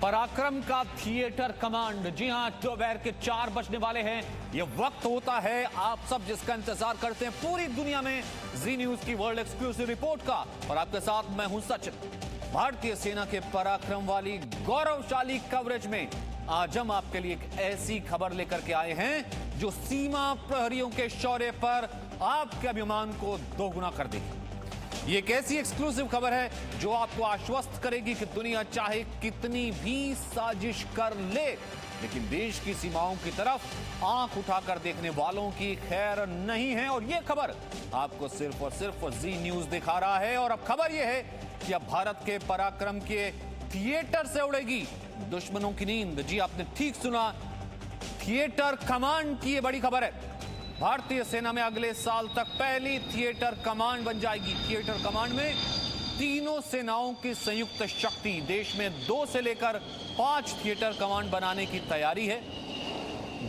पराक्रम का theatre command. जी हां, दोपहर के 4 बजने वाले हैं। यह वक्त होता है आप सब जिसका इंतजार करते हैं पूरी दुनिया में, जी न्यूज की वर्ल्ड एक्सक्लूसिव रिपोर्ट का। और आपके साथ मैं हूं सचिन। भारतीय सेना के पराक्रम वाली गौरवशाली कवरेज में आज हम आपके लिए एक ऐसी खबर लेकर के आए हैं जो सीमा प्रहरियों के शौर्य पर आपके अभिमान को दोगुना कर देगी। ये एक ऐसी एक्सक्लूसिव खबर है जो आपको आश्वस्त करेगी कि दुनिया चाहे कितनी भी साजिश कर ले, लेकिन देश की सीमाओं की तरफ आंख उठाकर देखने वालों की खैर नहीं है। और ये खबर आपको सिर्फ और सिर्फ जी न्यूज दिखा रहा है। और अब खबर यह है कि अब भारत के पराक्रम के थिएटर से उड़ेगी दुश्मनों की नींद। जी आपने ठीक सुना, थिएटर कमांड की ये बड़ी खबर है। भारतीय सेना में अगले साल तक पहली थिएटर कमांड बन जाएगी। थिएटर कमांड में तीनों सेनाओं की संयुक्त शक्ति, देश में 2 से लेकर 5 थिएटर कमांड बनाने की तैयारी है।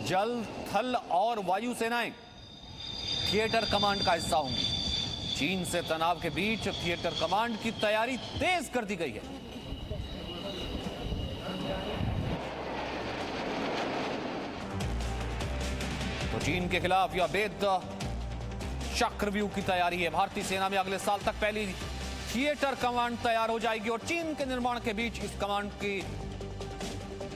जल, थल और वायु सेनाएं थिएटर कमांड का हिस्सा होंगी। चीन से तनाव के बीच थिएटर कमांड की तैयारी तेज कर दी गई है। तो चीन के खिलाफ यह अवैध चक्रव्यूह की तैयारी है। भारतीय सेना में अगले साल तक पहली थिएटर कमांड तैयार हो जाएगी और चीन के निर्माण के बीच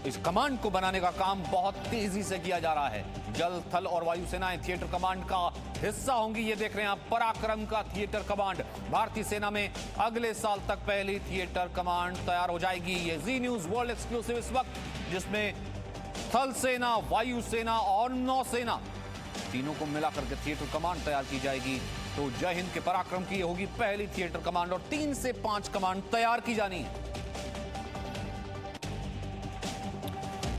इस कमांड को बनाने का काम बहुत तेजी से किया जा रहा है। जल, थल और वायु सेनाएं थिएटर कमांड का हिस्सा होंगी। ये देख रहे हैं आप, पराक्रम का थिएटर कमांड। भारतीय सेना में अगले साल तक पहली थिएटर कमांड तैयार हो जाएगी। ये जी न्यूज वर्ल्ड एक्सक्लूसिव इस वक्त, जिसमें थल सेना, वायु सेना और नौसेना तीनों को मिलाकर के थिएटर कमांड तैयार की जाएगी। तो जय हिंद के पराक्रम की होगी पहली थिएटर कमांड और 3 से 5 कमांड तैयार की जानी है।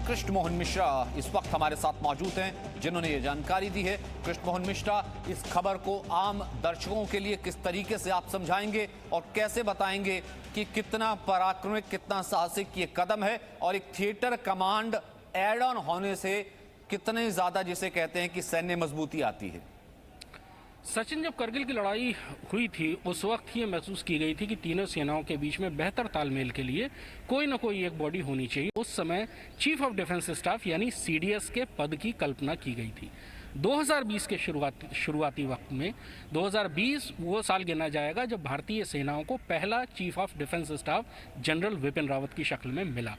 कृष्ण मोहन मिश्रा इस वक्त हमारे साथ मौजूद हैं, जिन्होंने ये जानकारी दी है। कृष्ण मोहन मिश्रा, इस खबर को आम दर्शकों के लिए किस तरीके से आप समझाएंगे और कैसे बताएंगे कि कितना पराक्रमिक, कितना साहसिक ये कदम है और एक थिएटर कमांड एड ऑन होने से कितने ज्यादा, जिसे कहते हैं कि सैन्य मजबूती आती है? सचिन, जब करगिल की लड़ाई हुई थी उस वक्त ये महसूस की गई थी कि तीनों सेनाओं के बीच में बेहतर तालमेल के लिए कोई ना कोई एक बॉडी होनी चाहिए। उस समय चीफ ऑफ डिफेंस स्टाफ यानी सीडीएस के पद की कल्पना की गई थी। 2020 के शुरुआती वक्त में 2020 वो साल गिना जाएगा जब भारतीय सेनाओं को पहला chief of defence staff general Vipin Rawat की शक्ल में मिला।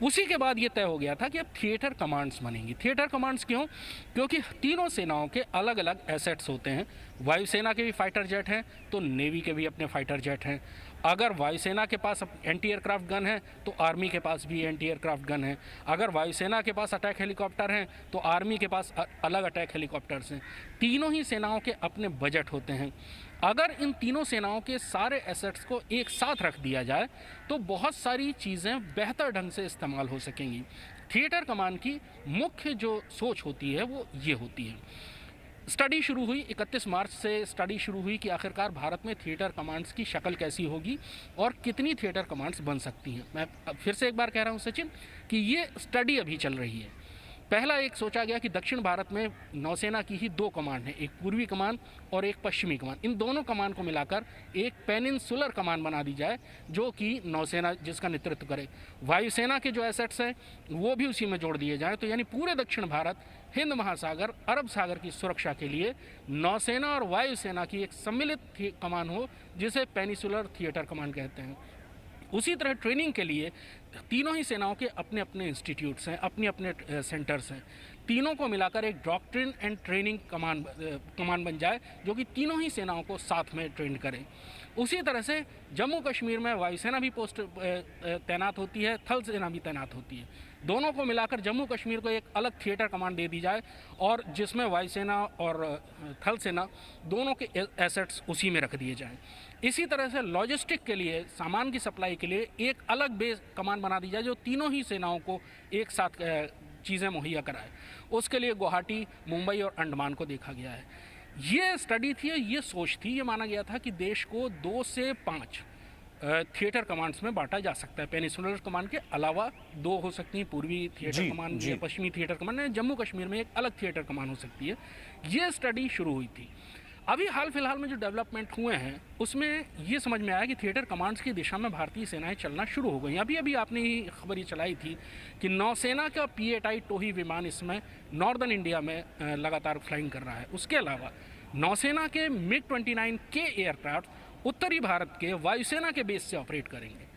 उसी के बाद ये तय हो गया था कि अब थिएटर कमांड्स बनेंगी। थिएटर कमांड्स क्यों? क्योंकि तीनों सेनाओं के अलग अलग एसेट्स होते हैं। वायुसेना के भी फाइटर जेट हैं तो नेवी के भी अपने फाइटर जेट हैं। अगर वायुसेना के पास एंटी एयरक्राफ्ट गन है तो आर्मी के पास भी एंटी एयरक्राफ्ट गन है। अगर वायुसेना के पास अटैक हेलीकॉप्टर हैं तो आर्मी के पास अलग अटैक हेलीकॉप्टर्स हैं। तीनों ही सेनाओं के अपने बजट होते हैं। अगर इन तीनों सेनाओं के सारे एसेट्स को एक साथ रख दिया जाए तो बहुत सारी चीज़ें बेहतर ढंग से इस्तेमाल हो सकेंगी। थिएटर कमांड की मुख्य जो सोच होती है वो ये होती है। स्टडी शुरू हुई 31 मार्च से स्टडी शुरू हुई कि आखिरकार भारत में थिएटर कमांड्स की शक्ल कैसी होगी और कितनी थिएटर कमांड्स बन सकती हैं। मैं फिर से एक बार कह रहा हूं सचिन कि ये स्टडी अभी चल रही है। पहला एक सोचा गया कि दक्षिण भारत में नौसेना की ही 2 कमांड हैं, एक पूर्वी कमान और एक पश्चिमी कमान। इन दोनों कमान को मिलाकर एक पेनिनसुलर कमान बना दी जाए जो कि नौसेना जिसका नेतृत्व करे। वायुसेना के जो एसेट्स हैं वो भी उसी में जोड़ दिए जाएं। तो यानी पूरे दक्षिण भारत, हिंद महासागर, अरब सागर की सुरक्षा के लिए नौसेना और वायुसेना की एक सम्मिलित कमान हो जिसे पेनिनसुलर थिएटर कमान कहते हैं। उसी तरह ट्रेनिंग के लिए तीनों ही सेनाओं के अपने अपने इंस्टीट्यूट्स हैं, अपने अपने सेंटर्स हैं। तीनों को मिलाकर एक डॉक्ट्रिन एंड ट्रेनिंग कमान बन जाए जो कि तीनों ही सेनाओं को साथ में ट्रेन करे। उसी तरह से जम्मू कश्मीर में वायुसेना भी पोस्ट तैनात होती है, थल सेना भी तैनात होती है। दोनों को मिलाकर जम्मू कश्मीर को एक अलग थिएटर कमांड दे दी जाए और जिसमें वायुसेना और थल सेना दोनों के एसेट्स उसी में रख दिए जाएं। इसी तरह से लॉजिस्टिक के लिए, सामान की सप्लाई के लिए एक अलग बेस कमांड बना दी जाए जो तीनों ही सेनाओं को एक साथ चीज़ें मुहैया कराए। उसके लिए गुवाहाटी, मुंबई और अंडमान को देखा गया है। ये स्टडी थी, ये सोच थी, ये माना गया था कि देश को 2 से 5 थिएटर कमांड्स में बांटा जा सकता है। पेनिनसुलर कमांड के अलावा 2 हो सकती हैं, पूर्वी थिएटर कमांड या पश्चिमी थिएटर कमांड। जम्मू कश्मीर में एक अलग थिएटर कमांड हो सकती है। ये स्टडी शुरू हुई थी। अभी हाल फिलहाल में जो डेवलपमेंट हुए हैं उसमें ये समझ में आया कि थिएटर कमांड्स की दिशा में भारतीय सेनाएं चलना शुरू हो गई। अभी अभी आपने ही खबर ये चलाई थी कि नौसेना का P-8I टोही विमान इसमें नॉर्दर्न इंडिया में लगातार फ्लाइंग कर रहा है। उसके अलावा नौसेना के MiG-29K एयरक्राफ्ट उत्तरी भारत के वायुसेना के बेस से ऑपरेट करेंगे।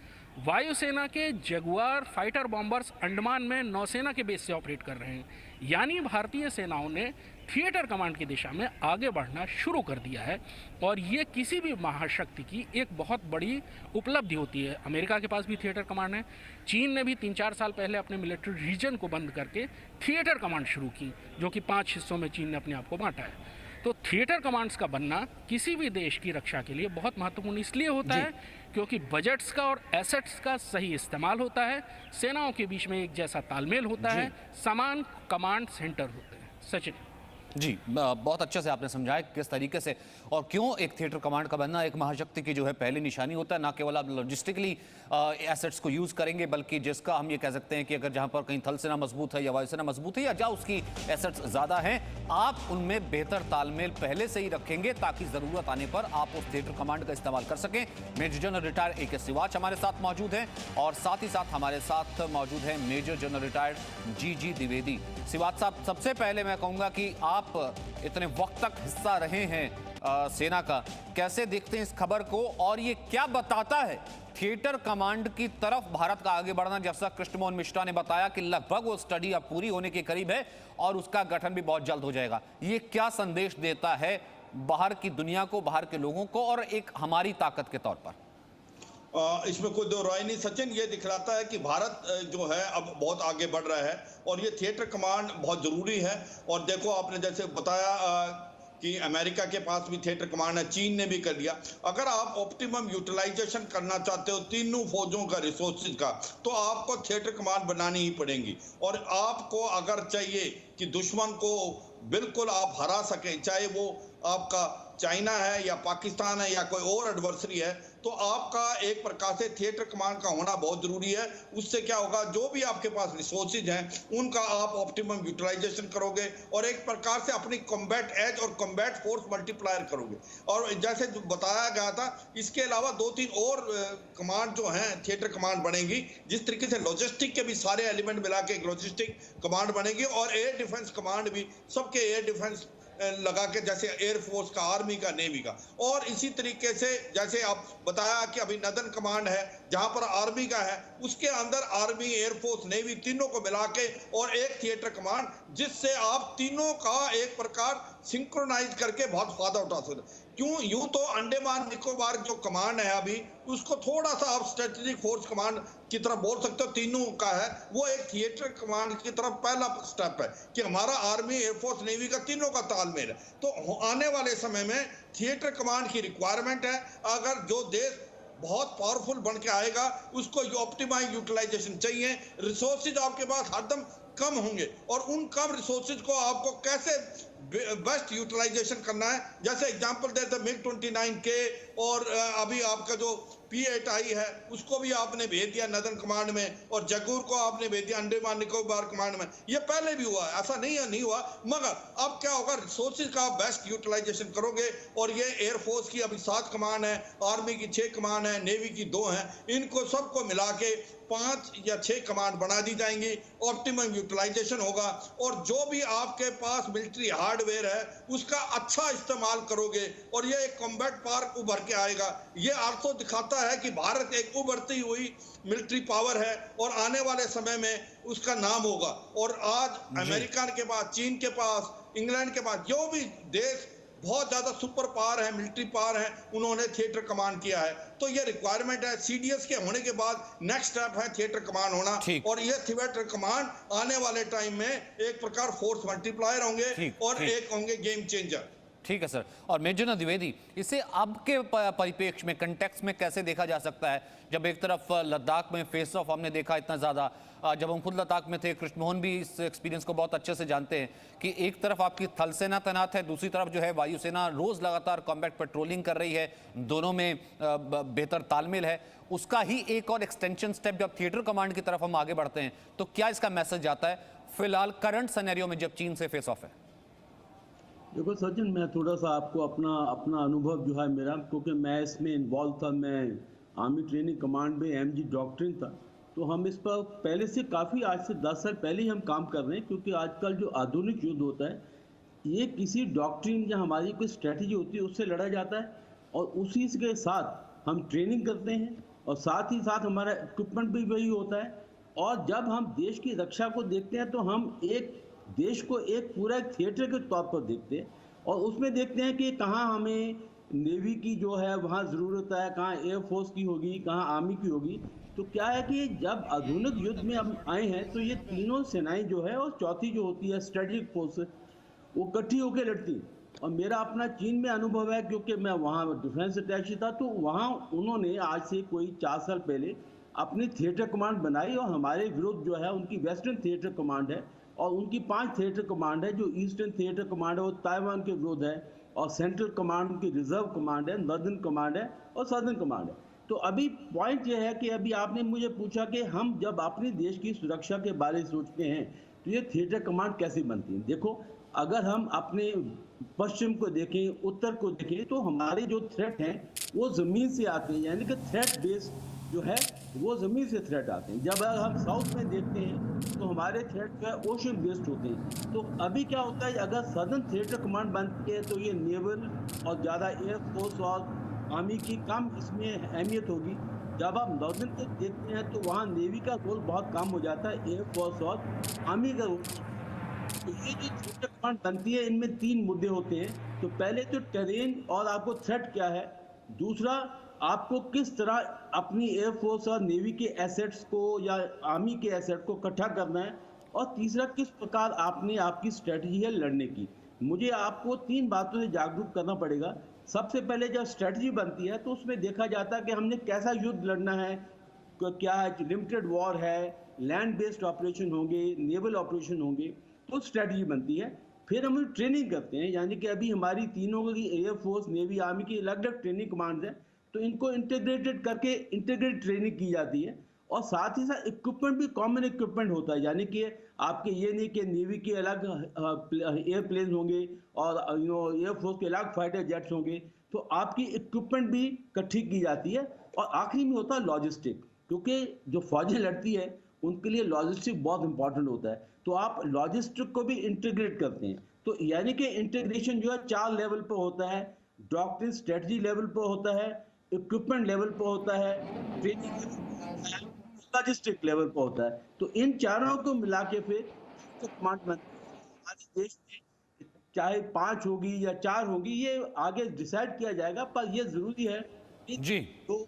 वायुसेना के जगुआर फाइटर बॉम्बर्स अंडमान में नौसेना के बेस से ऑपरेट कर रहे हैं। यानी भारतीय सेनाओं ने थिएटर कमांड की दिशा में आगे बढ़ना शुरू कर दिया है और ये किसी भी महाशक्ति की एक बहुत बड़ी उपलब्धि होती है। अमेरिका के पास भी थिएटर कमांड है। चीन ने भी 3-4 साल पहले अपने मिलिट्री रीजन को बंद करके थिएटर कमांड शुरू की, जो कि 5 हिस्सों में चीन ने अपने आप को बांटा है। तो थिएटर कमांड्स का बनना किसी भी देश की रक्षा के लिए बहुत महत्वपूर्ण इसलिए होता है क्योंकि बजट्स का और एसेट्स का सही इस्तेमाल होता है, सेनाओं के बीच में एक जैसा तालमेल होता है, समान कमांड सेंटर होते हैं। सचिन जी, बहुत अच्छे से आपने समझाया किस तरीके से और क्यों एक थिएटर कमांड का बनना एक महाशक्ति की जो है पहली निशानी होता है। ना केवल आप लॉजिस्टिकली एसेट्स को यूज करेंगे, बल्कि जिसका हम ये कह सकते हैं कि अगर जहां पर कहीं थल सेना मजबूत है या वायुसेना मजबूत है या जहां उसकी एसेट्स ज्यादा हैं, आप उनमें बेहतर तालमेल पहले से ही रखेंगे ताकि जरूरत आने पर आप उस थिएटर कमांड का इस्तेमाल कर सकें। Major general retired AK Siwach हमारे साथ मौजूद हैं और साथ ही साथ हमारे साथ मौजूद है major general retired GG Dwivedi. Siwach साहब, सबसे पहले मैं कहूंगा कि आप इतने वक्त तक हिस्सा रहे हैं सेना का, कैसे देखते हैं इस खबर को और ये क्या बताता है थिएटर कमांड की तरफ भारत का आगे बढ़ना? जैसा कृष्णमोहन मिश्रा ने बताया कि लगभग वो स्टडी अब पूरी होने के करीब है और उसका गठन भी बहुत जल्द हो जाएगा। ये क्या संदेश देता है बाहर की दुनिया को, बाहर के लोगों को और एक हमारी ताकत के तौर पर? इसमें कोई दो राय नहीं सचिन। ये दिखलाता है कि भारत जो है अब बहुत आगे बढ़ रहा है और ये थिएटर कमांड बहुत जरूरी है। और देखो, आपने जैसे बताया कि अमेरिका के पास भी थिएटर कमांड है, चीन ने भी कर लिया। अगर आप ऑप्टिमम यूटिलाइजेशन करना चाहते हो तीनों फौजों का, रिसोर्सेज का, तो आपको थिएटर कमांड बनानी ही पड़ेंगी। और आपको अगर चाहिए कि दुश्मन को बिल्कुल आप हरा सकें, चाहे वो आपका चाइना है या पाकिस्तान है या कोई और एडवर्सरी है, तो आपका एक प्रकार से थिएटर कमांड का होना बहुत जरूरी है। उससे क्या होगा, जो भी आपके पास रिसोर्सेज हैं उनका आप ऑप्टिमम यूटिलाइजेशन करोगे और एक प्रकार से अपनी कॉम्बैट एज और कॉम्बैट फोर्स मल्टीप्लायर करोगे। और जैसे बताया गया था, इसके अलावा 2-3 और कमांड जो हैं थिएटर कमांड बनेगी। जिस तरीके से लॉजिस्टिक के भी सारे एलिमेंट मिला के एक लॉजिस्टिक कमांड बनेगी और एयर डिफेंस कमांड भी, सबके एयर डिफेंस लगा के, जैसे एयरफोर्स का, आर्मी का, नेवी का। और इसी तरीके से जैसे आप बताया कि अभी नदन कमांड है जहां पर आर्मी का है, उसके अंदर आर्मी, एयरफोर्स, नेवी तीनों को मिला के और एक थिएटर कमांड, जिससे आप तीनों का एक प्रकार सिंक्रोनाइज करके बहुत फायदा उठा सकते। क्यों, यूं तो अंडमान निकोबार जो कमांड है अभी, उसको थोड़ा सा आप स्ट्रेटेजिक फोर्स कमांड की तरफ बोल सकते हो, तीनों का है। वो एक थिएटर कमांड की तरफ पहला स्टेप है कि हमारा आर्मी, एयरफोर्स, नेवी का तीनों का तालमेल है। तो आने वाले समय में थिएटर कमांड की रिक्वायरमेंट है। अगर जो देश बहुत पावरफुल बन के आएगा, उसको ऑप्टिमाइज यूटिलाइजेशन चाहिए। रिसोर्सेज आपके पास हरदम कम होंगे और उन कम रिसोर्सेज को आपको कैसे बेस्ट यूटिलाइजेशन करना है। जैसे एग्जांपल देते MiG-29K और अभी आपका जो P-8I है उसको भी आपने भेज दिया नदन कमांड में और जगूर को आपने भेज दिया अंडमान निकोबार कमांड में। ये पहले भी हुआ है, ऐसा नहीं हुआ, मगर अब क्या होगा, रिसोर्सेज का बेस्ट यूटिलाइजेशन करोगे। और ये एयरफोर्स की अभी 7 कमांड है, आर्मी की 6 कमांड है, नेवी की 2 है, इनको सबको मिला के 5 या 6 कमांड बना दी जाएंगी। ऑप्टिमम यूटिलाइजेशन होगा और जो भी आपके पास मिलिट्री हार्डवेयर है उसका अच्छा इस्तेमाल करोगे और ये एक कॉम्बैट पार्क उभर के आएगा। ये अर्थ दिखाता है कि भारत एक उभरती हुई मिलिट्री पावर है और आने वाले समय में उसका नाम होगा। और आज अमेरिका के पास, चीन के पास, इंग्लैंड के पास, जो भी देश बहुत ज्यादा सुपर पावर है, मिलिट्री पावर है, उन्होंने थिएटर कमांड किया है। तो ये रिक्वायरमेंट है। CDS के होने के बाद नेक्स्ट स्टेप है थिएटर कमांड होना। और ये थिएटर कमांड आने वाले टाइम में एक प्रकार फोर्स मल्टीप्लायर होंगे और एक होंगे गेम चेंजर। ठीक है सर। और मेजर द्विवेदी, इसे अब के परिप्रेक्ष्य में, कंटेक्स्ट में कैसे देखा जा सकता है? जब एक तरफ लद्दाख में फेस ऑफ हमने देखा इतना ज़्यादा, जब हम खुद लद्दाख में थे, कृष्णमोहन भी इस एक्सपीरियंस को बहुत अच्छे से जानते हैं कि एक तरफ आपकी थल सेना तैनात है, दूसरी तरफ जो है वायुसेना रोज लगातार कॉम्बैट पेट्रोलिंग कर रही है, दोनों में बेहतर तालमेल है। उसका ही एक और एक्सटेंशन स्टेप जब थिएटर कमांड की तरफ हम आगे बढ़ते हैं, तो क्या इसका मैसेज आता है फिलहाल करंट सिनेरियो में जब चीन से फेस ऑफ है? देखो सचिन, मैं थोड़ा सा आपको अपना अपना अनुभव जो है मेरा, क्योंकि मैं इसमें इन्वॉल्व था, मैं आर्मी ट्रेनिंग कमांड में एमजी डॉक्ट्रिन था, तो हम इस पर पहले से काफ़ी, आज से 10 साल पहले ही हम काम कर रहे हैं। क्योंकि आजकल जो आधुनिक युद्ध होता है, ये किसी डॉक्ट्रिन या हमारी कोई स्ट्रेटजी होती है उससे लड़ा जाता है, और उसी के साथ हम ट्रेनिंग करते हैं, और साथ ही साथ हमारा इक्विपमेंट भी वही होता है। और जब हम देश की रक्षा को देखते हैं तो हम एक देश को एक पूरा एक थिएटर के तौर पर देखते हैं, और उसमें देखते हैं कि कहाँ हमें नेवी की जो है वहाँ ज़रूरत है, कहाँ एयरफोर्स की होगी, कहाँ आर्मी की होगी। तो क्या है कि जब आधुनिक युद्ध में हम आए हैं तो ये तीनों सेनाएं जो है, और चौथी जो होती है स्ट्रेटेजिक फोर्स, वो इकट्ठी होकर लड़ती हैं। और मेरा अपना चीन में अनुभव है, क्योंकि मैं वहाँ डिफेंस अटैची था, तो वहाँ उन्होंने आज से कोई 4 साल पहले अपनी थिएटर कमांड बनाई, और हमारे विरुद्ध जो है उनकी वेस्टर्न थिएटर कमांड है, और उनकी 5 थिएटर कमांड है। जो ईस्टर्न थिएटर कमांड है वो ताइवान के विरुद्ध है, और सेंट्रल कमांड उनकी रिजर्व कमांड है, नॉर्दर्न कमांड है, और सदर्न कमांड है। तो अभी पॉइंट ये है कि अभी आपने मुझे पूछा कि हम जब अपने देश की सुरक्षा के बारे में सोचते हैं तो ये थिएटर कमांड कैसे बनती है। देखो, अगर हम अपने पश्चिम को देखें, उत्तर को देखें, तो हमारे जो थ्रेट हैं वो ज़मीन से आते हैं, यानी कि थ्रेट बेस जो है वो ज़मीन से थ्रेट आते हैं। जब हम साउथ में देखते हैं तो हमारे थ्रेट जो है ओशन बेस्ड होते हैं। तो अभी क्या होता है, अगर सदर्न थिएटर कमांड बनती है तो ये नेवल और ज़्यादा एयरफोर्स और आर्मी की कम इसमें अहमियत होगी। जब आप नॉर्दर्न को देखते हैं तो वहाँ नेवी का रोल बहुत कम हो जाता है, एयरफोर्स और आर्मी का रोल। तो ये जो थिएटर कमांड बनती है, इनमें 3 मुद्दे होते हैं। तो पहले तो टेरेन और आपको थ्रेट क्या है, दूसरा आपको किस तरह अपनी एयरफोर्स और नेवी के एसेट्स को या आर्मी के एसेट को इकट्ठा करना है, और तीसरा किस प्रकार आपने आपकी स्ट्रेटजी है लड़ने की। मुझे आपको 3 बातों से जागरूक करना पड़ेगा। सबसे पहले जब स्ट्रेटजी बनती है तो उसमें देखा जाता है कि हमने कैसा युद्ध लड़ना है, क्या लिमिटेड वॉर है, लैंड बेस्ड ऑपरेशन होंगे, नेवल ऑपरेशन होंगे, तो स्ट्रेटजी बनती है। फिर हम ट्रेनिंग करते हैं, यानी कि अभी हमारी तीनों की एयरफोर्स, नेवी, आर्मी की अलग अलग ट्रेनिंग कमांड है, तो इनको इंटीग्रेटेड करके इंटीग्रेटेड ट्रेनिंग की जाती है। और साथ ही साथ इक्विपमेंट भी कॉमन इक्विपमेंट होता है, यानी कि आपके ये नहीं कि नेवी के अलग एयरप्लेन होंगे और एयरफोर्स के अलग फाइटर जेट्स होंगे। तो आपकी इक्विपमेंट भी इकट्ठी की जाती है। और आखिरी में होता है लॉजिस्टिक, क्योंकि जो फौजें लड़ती है उनके लिए लॉजिस्टिक बहुत इंपॉर्टेंट होता है, तो आप लॉजिस्टिक को भी इंटीग्रेट करते हैं। तो यानी कि इंटीग्रेशन जो है 4 लेवल पर होता है, डॉक्ट्रिन स्ट्रेटजी लेवल पर होता है, इक्विपमेंट लेवल पर होता है, ट्रेनिंग लॉजिस्टिक लेवल पर होता है। तो इन चारों को मिला के फिर कमांड बनती है। हमारे देश में चाहे 5 होगी या 4 होगी, ये आगे डिसाइड किया जाएगा, पर ये जरूरी है कि जी, तो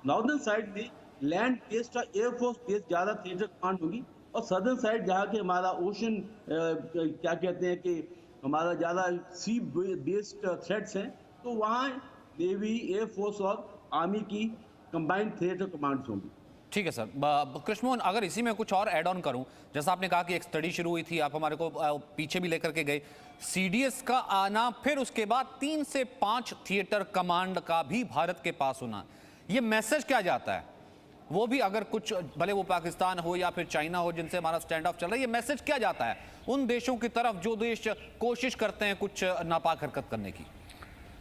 नॉर्दर्न साइड में लैंड बेस्ड और एयरफोर्स बेस्ड ज्यादा थिएटर कमांड होगी, और सदर्न साइड जहाँ के हमारा ओशन क्या कहते हैं कि हमारा ज़्यादा सी बेस्ड थ्रेट्स हैं, तो वहाँ नेवी, एयरफोर्स और आर्मी की कंबाइंड थिएटर कमांड्स होंगी। ठीक है सर। कृष्णमोहन, अगर इसी में कुछ और ऐड ऑन करूं, जैसा आपने कहा कि एक स्टडी शुरू हुई थी, आप हमारे को पीछे भी लेकर के गए, सीडीएस का आना, फिर उसके बाद 3 से 5 थिएटर कमांड का भी भारत के पास होना, ये मैसेज क्या जाता है? वो भी अगर कुछ, भले वो पाकिस्तान हो या फिर चाइना हो जिनसे हमारा स्टैंड ऑफ चल रहा है, ये मैसेज क्या जाता है उन देशों की तरफ जो देश कोशिश करते हैं कुछ नापाक हरकत करने की?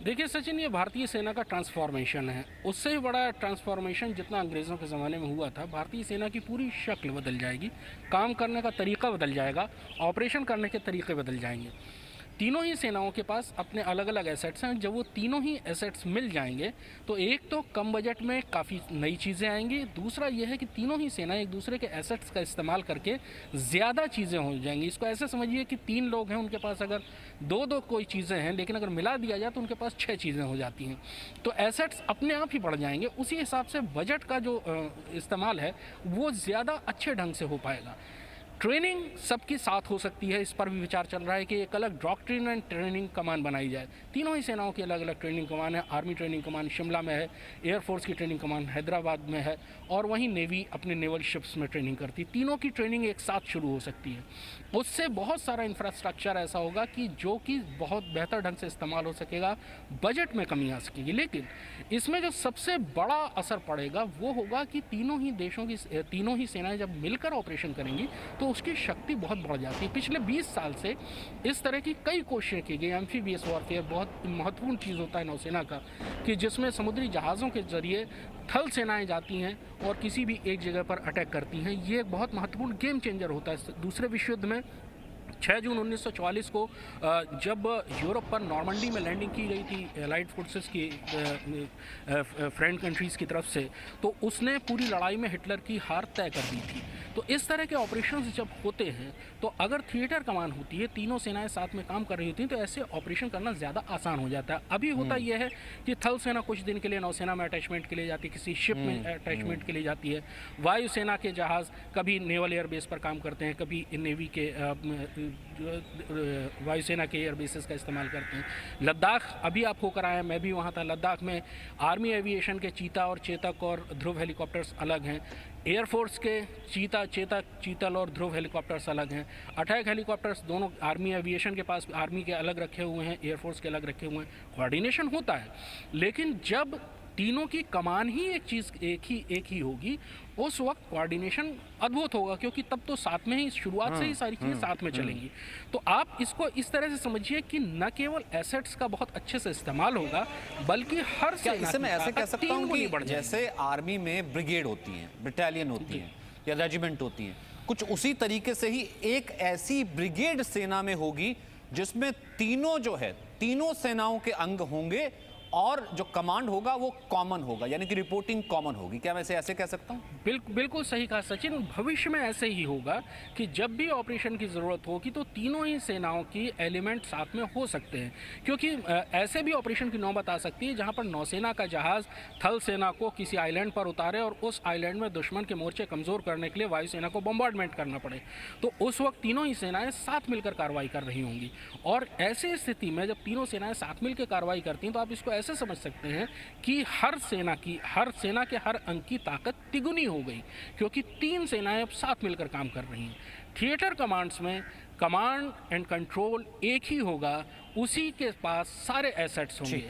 देखिए सचिन, ये भारतीय सेना का ट्रांसफॉर्मेशन है। उससे ही बड़ा ट्रांसफॉर्मेशन जितना अंग्रेज़ों के ज़माने में हुआ था, भारतीय सेना की पूरी शक्ल बदल जाएगी, काम करने का तरीका बदल जाएगा, ऑपरेशन करने के तरीके बदल जाएंगे। तीनों ही सेनाओं के पास अपने अलग अलग एसेट्स हैं। जब वो तीनों ही एसेट्स मिल जाएंगे तो एक तो कम बजट में काफ़ी नई चीज़ें आएंगी, दूसरा ये है कि तीनों ही सेनाएं एक दूसरे के एसेट्स का इस्तेमाल करके ज़्यादा चीज़ें हो जाएंगी। इसको ऐसे समझिए कि 3 लोग हैं, उनके पास अगर 2-2 कोई चीज़ें हैं, लेकिन अगर मिला दिया जाए तो उनके पास 6 चीज़ें हो जाती हैं। तो एसेट्स अपने आप ही बढ़ जाएंगे। उसी हिसाब से बजट का जो इस्तेमाल है वो ज़्यादा अच्छे ढंग से हो पाएगा। ट्रेनिंग सबकी साथ हो सकती है, इस पर भी विचार चल रहा है कि एक अलग डॉक्ट्रिन एंड ट्रेनिंग कमान बनाई जाए। तीनों ही सेनाओं की अलग अलग ट्रेनिंग कमान है। आर्मी ट्रेनिंग कमान शिमला में है, एयरफोर्स की ट्रेनिंग कमान हैदराबाद में है, और वहीं नेवी अपने नेवल शिप्स में ट्रेनिंग करती है। तीनों की ट्रेनिंग एक साथ शुरू हो सकती है। उससे बहुत सारा इंफ्रास्ट्रक्चर ऐसा होगा कि जो कि बहुत बेहतर ढंग से इस्तेमाल हो सकेगा, बजट में कमी आ सकेगी। लेकिन इसमें जो सबसे बड़ा असर पड़ेगा वो होगा कि तीनों ही देशों की तीनों ही सेनाएं जब मिलकर ऑपरेशन करेंगी तो उसकी शक्ति बहुत बढ़ जाती है। पिछले 20 साल से इस तरह की कई कोशिशें की गई। एम्फीबियस वॉरफेयर बहुत महत्वपूर्ण चीज़ होता है नौसेना का, कि जिसमें समुद्री जहाज़ों के जरिए थल सेनाएं जाती हैं और किसी भी एक जगह पर अटैक करती हैं। ये एक बहुत महत्वपूर्ण गेम चेंजर होता है। दूसरे विश्व युद्ध में 6 जून 1944 को जब यूरोप पर नॉर्मंडी में लैंडिंग की गई थी एलाइड फोर्सेस की फ्रेंड कंट्रीज़ की तरफ से, तो उसने पूरी लड़ाई में हिटलर की हार तय कर दी थी। तो इस तरह के ऑपरेशंस जब होते हैं तो अगर थिएटर कमान होती है, तीनों सेनाएं साथ में काम कर रही होती हैं, तो ऐसे ऑपरेशन करना ज़्यादा आसान हो जाता है। अभी होता यह है कि थल सेना कुछ दिन के लिए नौसेना में अटैचमेंट के लिए जाती है, किसी शिप में अटैचमेंट के लिए जाती है। वायुसेना के जहाज़ कभी नेवल एयरबेस पर काम करते हैं, कभी नेवी के वायुसेना के एयर बेसिस का इस्तेमाल करते हैं। लद्दाख अभी आप होकर आए हैं, मैं भी वहाँ था। लद्दाख में आर्मी एविएशन के चीता और चेतक और ध्रुव हेलीकॉप्टर्स अलग हैं। एयरफोर्स के चीतल और ध्रुव हेलीकॉप्टर्स अलग हैं। अटैक हेलीकॉप्टर्स दोनों आर्मी एविएशन के पास, आर्मी के अलग रखे हुए हैं, एयरफोर्स के अलग रखे हुए हैं। कोऑर्डिनेशन होता है, लेकिन जब तीनों की कमान ही एक ही होगी, उस वक्त कोऑर्डिनेशन अद्भुत होगा, क्योंकि तब तो साथ में ही शुरुआत से ही सारी चीज़ें साथ में चलेंगी। तो आप इसको इस तरह से समझिए कि न केवल एसेट्स का बहुत अच्छे से इस्तेमाल होगा, बल्कि हर इसे मैं ऐसे कह सकता हूं कि जैसे आर्मी में ब्रिगेड होती है, बटालियन होती है या रेजिमेंट होती है, कुछ उसी तरीके से ही एक ऐसी ब्रिगेड सेना में होगी जिसमें तीनों सेनाओं के अंग होंगे और जो कमांड होगा वो कॉमन होगा, यानी कि रिपोर्टिंग कॉमन होगी। क्या मैं ऐसे कह सकता हूँ? बिल्कुल सही कहा सचिन। भविष्य में ऐसे ही होगा कि जब भी ऑपरेशन की ज़रूरत होगी तो तीनों ही सेनाओं की एलिमेंट साथ में हो सकते हैं, क्योंकि ऐसे भी ऑपरेशन की नौबत आ सकती है जहाँ पर नौसेना का जहाज़ थल सेना को किसी आइलैंड पर उतारे और उस आइलैंड में दुश्मन के मोर्चे कमज़ोर करने के लिए वायुसेना को बम्बार्डमेंट करना पड़े। तो उस वक्त तीनों ही सेनाएँ साथ मिलकर कार्रवाई कर रही होंगी, और ऐसी स्थिति में जब तीनों सेनाएँ साथ मिलकर कार्रवाई करती हैं तो आप इसको ऐसे समझ सकते हैं कि हर सेना के हर अंग की ताकत तिगुनी हो गई, क्योंकि तीन सेनाएं अब साथ मिलकर काम कर रही हैं। थिएटर कमांड्स में कमांड एंड कंट्रोल एक ही होगा, उसी के पास सारे एसेट्स होंगे।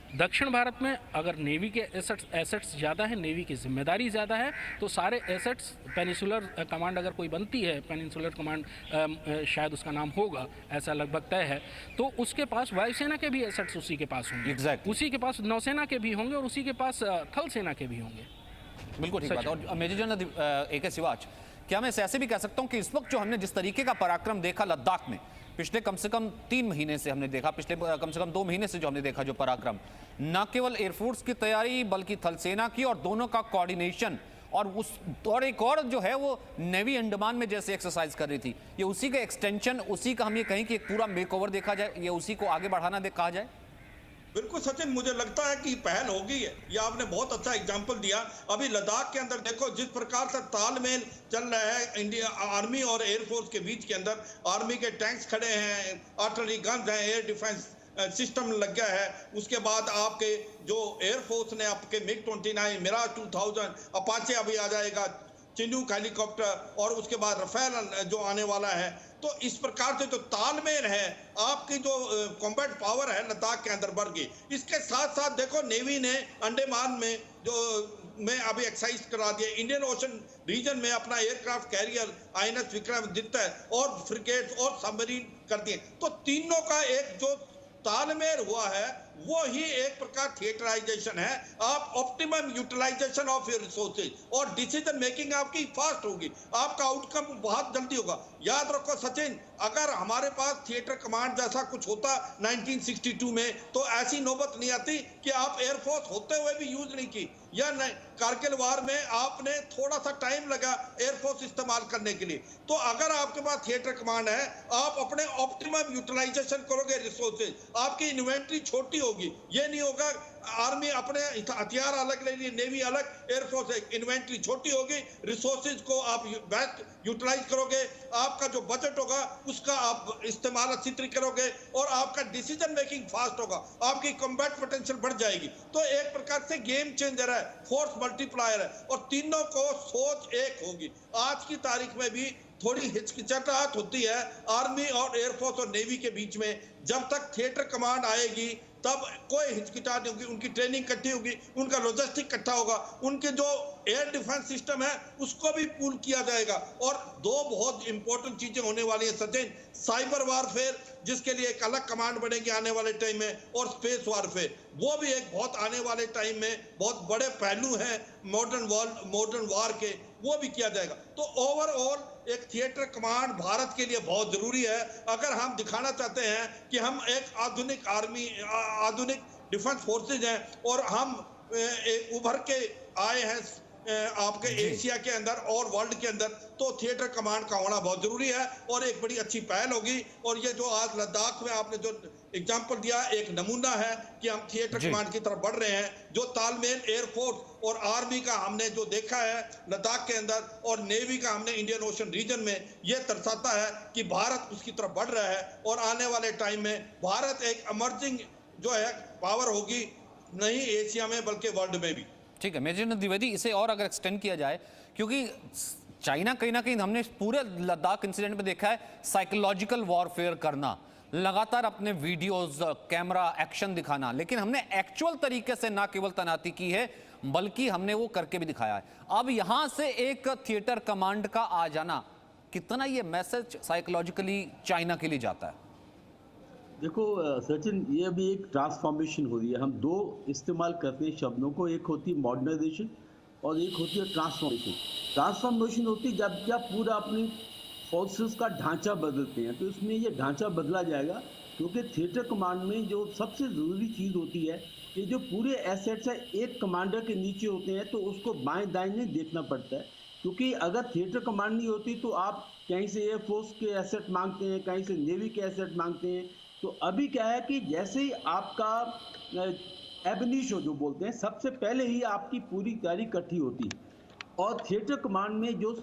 दक्षिण भारत में अगर नेवी के एसेट्स ज़्यादा है, नेवी की जिम्मेदारी ज़्यादा है, तो सारे एसेट्स, पेनिसुलर कमांड अगर कोई बनती है, पेनिसुलर कमांड शायद उसका नाम होगा, ऐसा लगभग तय है, तो उसके पास वायुसेना के भी एसेट्स उसी के पास होंगे, उसी के पास नौसेना के भी होंगे और उसी के पास थल सेना के भी होंगे। बिल्कुल ठीक बात। और मेजर जनरल AK शिवाच, क्या मैं ऐसे भी कह सकता हूँ कि इस वक्त जो हमने जिस तरीके का पराक्रम देखा लद्दाख में, पिछले कम से कम 3 महीने से हमने देखा, पिछले कम से कम 2 महीने से जो हमने देखा जो पराक्रम, न केवल एयरफोर्स की तैयारी बल्कि थल सेना की, और दोनों का कोऑर्डिनेशन, और एक और जो है वो नेवी अंडमान में जैसे एक्सरसाइज कर रही थी, ये उसी का एक्सटेंशन, उसी का हम ये कहें कि एक पूरा मेकओवर देखा जाए, ये उसी को आगे बढ़ाना कहा जाए। बिल्कुल सचिन, मुझे लगता है कि पहल हो गई है। ये आपने बहुत अच्छा एग्जांपल दिया। अभी लद्दाख के अंदर देखो जिस प्रकार से तालमेल चल रहा है इंडिया आर्मी और एयरफोर्स के बीच के अंदर, आर्मी के टैंक्स खड़े हैं, आर्टिलरी गन्स हैं, एयर डिफेंस सिस्टम लग गया है। उसके बाद आपके जो एयरफोर्स ने आपके MiG-29, मिराज 2000, अपाचे अभी आ जाएगा, चिनूक हेलीकॉप्टर, और उसके बाद रफेल जो आने वाला है। तो इस प्रकार से जो तालमेल है, आपकी जो कॉम्बैट पावर है लद्दाख के अंदर बढ़ गई। इसके साथ साथ देखो नेवी ने अंडमान में अभी एक्सरसाइज करा दिया, इंडियन ओशन रीजन में अपना एयरक्राफ्ट कैरियर INS विक्रमादित्य और फ्रिगेट्स और सबमरीन कर दिए। तो तीनों का एक जो तालमेल हुआ है वो ही एक प्रकार थिएटराइजेशन है। आप optimum utilisation of your resources और डिसीजन मेकिंग आपकी फास्ट होगी, आपका आउटकम बहुत जल्दी होगा। याद रखो सचिन, अगर हमारे पास थिएटर कमांड जैसा कुछ होता 1962 में, तो ऐसी नौबत नहीं आती कि आप एयरफोर्स होते हुए भी यूज नहीं की, या नहीं कारगिल वार में आपने थोड़ा सा टाइम लगा एयरफोर्स इस्तेमाल करने के लिए। तो अगर आपके पास थिएटर कमांड है, आप अपने ऑप्टिमम यूटिलाइजेशन करोगे रिसोर्सेज, आपकी इन्वेंट्री छोटी होगी। ये नहीं होगा आर्मी अपने हथियार अलग ले लिए, नेवी अलग, एयरफोर्स एक, इन्वेंट्री छोटी होगी, रिसोर्सेज को आप बेस्ट यूटिलाइज करोगे, आपका जो बजट होगा उसका आप इस्तेमाल अच्छी तरीके करोगे, और आपका डिसीजन मेकिंग फास्ट होगा, आपकी कॉम्बैट पोटेंशियल बढ़ जाएगी। तो एक प्रकार से गेम चेंजर है, फोर्स मल्टीप्लायर है, और तीनों को सोच एक होगी। आज की तारीख में भी थोड़ी हिचकिचाहट होती है आर्मी और एयरफोर्स और नेवी के बीच में। जब तक थिएटर कमांड आएगी तब कोई हिचकिचाहट नहीं होगी, उनकी ट्रेनिंग इकट्ठी होगी, उनका लॉजिस्टिक इकट्ठा होगा, उनके जो एयर डिफेंस सिस्टम है उसको भी पूल किया जाएगा। और दो बहुत इंपॉर्टेंट चीजें होने वाली हैं सचिन, साइबर वारफेयर जिसके लिए एक अलग कमांड बनेगी आने वाले टाइम में, और स्पेस वारफेयर वो भी एक बहुत आने वाले टाइम में बहुत बड़े पहलू हैं मॉडर्न वार के, वो भी किया जाएगा। तो ओवरऑल एक थिएटर कमांड भारत के लिए बहुत जरूरी है अगर हम दिखाना चाहते हैं कि हम एक आधुनिक आर्मी आधुनिक डिफेंस फोर्सेज हैं और हम उभर के आए हैं आपके एशिया के अंदर और वर्ल्ड के अंदर, तो थिएटर कमांड का होना बहुत जरूरी है और एक बड़ी अच्छी पहल होगी। और ये जो आज लद्दाख में आपने जो एग्जांपल दिया एक नमूना है कि हम थिएटर कमांड की तरफ बढ़ रहे हैं। जो तालमेल एयरफोर्स और आर्मी का हमने जो देखा है लद्दाख के अंदर और नेवी का हमने इंडियन ओशन रीजन में, ये दर्शाता है कि भारत उसकी तरफ बढ़ रहा है और आने वाले टाइम में भारत एक इमर्जिंग जो है पावर होगी, नहीं एशिया में बल्कि वर्ल्ड में भी। ठीक है मेजर द्विवेदी, इसे और अगर एक्सटेंड किया जाए, क्योंकि चाइना कहीं ना कहीं हमने पूरे लद्दाख इंसिडेंट में देखा है साइकोलॉजिकल वॉरफेयर करना, लगातार अपने वीडियोस कैमरा एक्शन दिखाना, लेकिन हमने एक्चुअल तरीके से ना केवल तैनाती की है बल्कि हमने वो करके भी दिखाया है। अब यहां से एक थिएटर कमांड का आ जाना, कितना ये मैसेज साइकोलॉजिकली चाइना के लिए जाता है? देखो सचिन, ये भी एक ट्रांसफॉर्मेशन हो रही है। हम दो इस्तेमाल करते हैं शब्दों को, एक होती है मॉडर्नाइजेशन और एक होती है ट्रांसफॉर्मेशन। ट्रांसफॉर्मेशन होती है जब क्या पूरा अपनी फोर्सेस का ढांचा बदलते हैं, तो इसमें ये ढांचा बदला जाएगा क्योंकि थिएटर कमांड में जो सबसे ज़रूरी चीज़ होती है कि जो पूरे एसेट्स है एक कमांडर के नीचे होते हैं, तो उसको बाएं दाएं नहीं देखना पड़ता है। क्योंकि अगर थिएटर कमांड नहीं होती तो आप कहीं से एयरफोर्स के एसेट मांगते हैं, कहीं से नेवी के एसेट मांगते हैं। तो अभी क्या है कि जैसे ही आपका एबनिशो जो बोलते हैं, सबसे पहले ही आपकी पूरी तैयारी इकट्ठी होती है और थिएटर कमांड में जो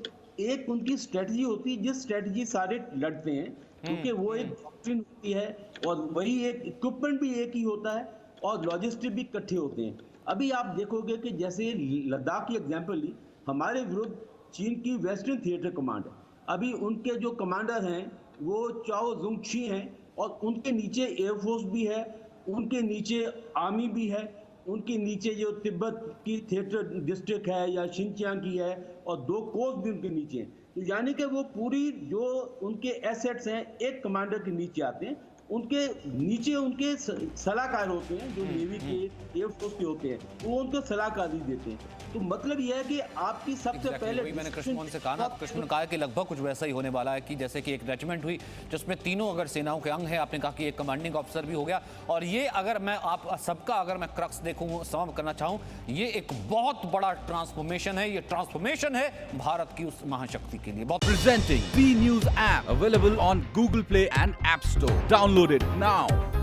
एक उनकी स्ट्रेटजी होती है, जिस स्ट्रेटजी सारे लड़ते हैं, क्योंकि वो एक डॉक्ट्रिन होती है और वही एक इक्विपमेंट भी एक ही होता है और लॉजिस्टिक भी इकट्ठे होते हैं। अभी आप देखोगे कि जैसे लद्दाख की एग्जाम्पल ली, हमारे विरुद्ध चीन की वेस्टर्न थिएटर कमांड है। अभी उनके जो कमांडर हैं वो चाओ जुंगशी हैं और उनके नीचे एयरफोर्स भी है, उनके नीचे आर्मी भी है, उनके नीचे जो तिब्बत की थिएटर डिस्ट्रिक्ट है या शिनचियांग की है और 2 कोर्स भी उनके नीचे हैं। तो यानी कि वो पूरी जो उनके एसेट्स हैं एक कमांडर के नीचे आते हैं। उनके नीचे उनके सलाहकार होते हैं जो नेवी के एयरफोर्स के होते हैं, वो उनको सलाहकारी देते हैं। तो मतलब यह है कि आपकी सबसे पहले मैंने कृष्णमोहन से कहा ना, कृष्ण ने कहा कि लगभग कुछ वैसा ही होने वाला है कि जैसे कि एक रेजिमेंट हुई जिसमें तीनों अगर सेनाओं के अंग हैं, आपने कहा कि एक कमांडिंग ऑफिसर भी हो गया। और ये अगर मैं आप सबका अगर मैं क्रक्स देखूं, समाप्त करना चाहूं, ये एक बहुत बड़ा ट्रांसफॉर्मेशन है। ये ट्रांसफॉर्मेशन है भारत की उस महाशक्ति के लिए। Presenting B News app available on Google Play and App Store. Download it now.